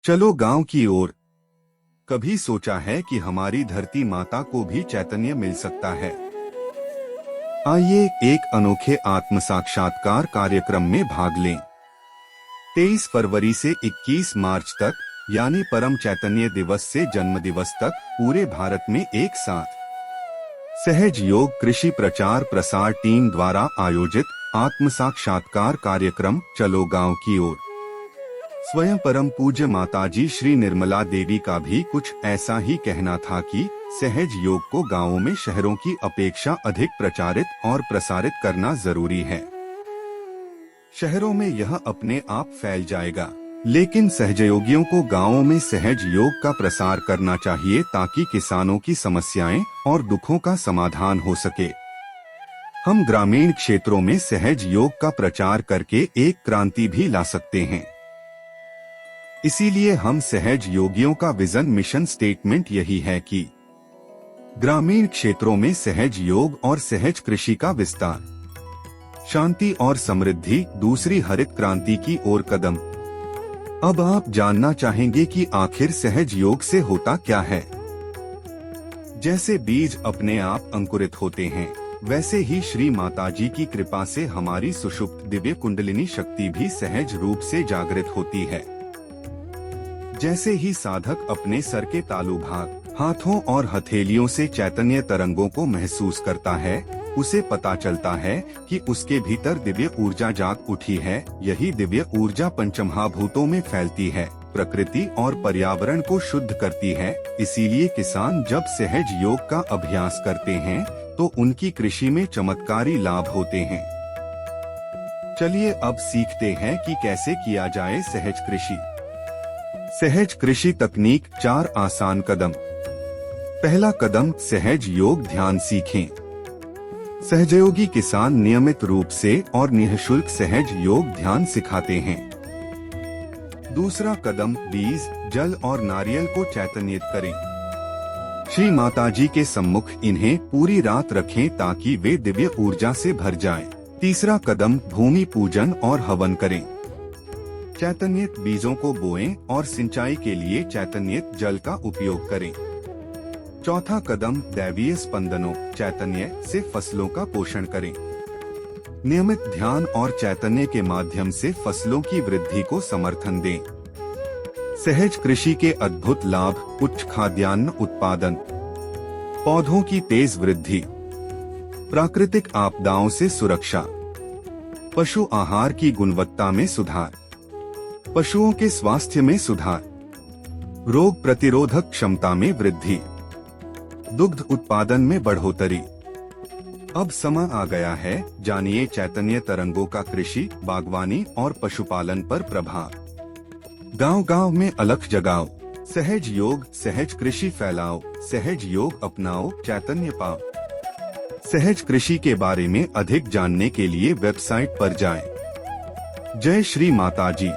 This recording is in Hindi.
चलो गांव की ओर। कभी सोचा है कि हमारी धरती माता को भी चैतन्य मिल सकता है? आइए एक अनोखे आत्म साक्षात्कार कार्यक्रम में भाग लें। 23 फरवरी से 21 मार्च तक यानी परम चैतन्य दिवस से जन्म दिवस तक पूरे भारत में एक साथ सहज योग कृषि प्रचार प्रसार टीम द्वारा आयोजित आत्म साक्षात्कार कार्यक्रम चलो गांव की ओर। स्वयं परम पूज्य माताजी श्री निर्मला देवी का भी कुछ ऐसा ही कहना था कि सहज योग को गांवों में शहरों की अपेक्षा अधिक प्रचारित और प्रसारित करना जरूरी है। शहरों में यह अपने आप फैल जाएगा, लेकिन सहजयोगियों को गांवों में सहज योग का प्रसार करना चाहिए ताकि किसानों की समस्याएं और दुखों का समाधान हो सके। हम ग्रामीण क्षेत्रों में सहज योग का प्रचार करके एक क्रांति भी ला सकते हैं। इसीलिए हम सहज योगियों का विजन मिशन स्टेटमेंट यही है कि ग्रामीण क्षेत्रों में सहज योग और सहज कृषि का विस्तार, शांति और समृद्धि, दूसरी हरित क्रांति की ओर कदम। अब आप जानना चाहेंगे कि आखिर सहज योग से होता क्या है। जैसे बीज अपने आप अंकुरित होते हैं, वैसे ही श्री माताजी की कृपा से हमारी सुषुप्त दिव्य कुंडलिनी शक्ति भी सहज रूप से जागृत होती है। जैसे ही साधक अपने सर के तालु भाग, हाथों और हथेलियों से चैतन्य तरंगों को महसूस करता है, उसे पता चलता है कि उसके भीतर दिव्य ऊर्जा जाग उठी है। यही दिव्य ऊर्जा पंचमहाभूतों में फैलती है, प्रकृति और पर्यावरण को शुद्ध करती है। इसीलिए किसान जब सहज योग का अभ्यास करते हैं तो उनकी कृषि में चमत्कारी लाभ होते हैं। चलिए अब सीखते हैं कि कैसे किया जाए सहज कृषि। सहज कृषि तकनीक 4 आसान कदम। पहला कदम, सहज योग ध्यान सीखें। सहजयोगी किसान नियमित रूप से और निःशुल्क सहज योग ध्यान सिखाते हैं। दूसरा कदम, बीज, जल और नारियल को चैतन्यित करें। श्री माताजी के सम्मुख इन्हें पूरी रात रखें ताकि वे दिव्य ऊर्जा से भर जाएं। तीसरा कदम, भूमि पूजन और हवन करें। चैतन्यित बीजों को बोएं और सिंचाई के लिए चैतन्यित जल का उपयोग करें। चौथा कदम, दैवीय स्पंदनों चैतन्य से फसलों का पोषण करें। नियमित ध्यान और चैतन्य के माध्यम से फसलों की वृद्धि को समर्थन दें। सहज कृषि के अद्भुत लाभ, उच्च खाद्यान्न उत्पादन, पौधों की तेज वृद्धि, प्राकृतिक आपदाओं से सुरक्षा, पशु आहार की गुणवत्ता में सुधार, पशुओं के स्वास्थ्य में सुधार, रोग प्रतिरोधक क्षमता में वृद्धि, दुग्ध उत्पादन में बढ़ोतरी। अब समय आ गया है, जानिए चैतन्य तरंगों का कृषि, बागवानी और पशुपालन पर प्रभाव। गांव-गांव में अलख जगाओ, सहज योग, सहज कृषि फैलाओ, सहज योग अपनाओ, चैतन्य पाओ। सहज कृषि के बारे में अधिक जानने के लिए वेबसाइट पर जाएं। जय श्री माताजी।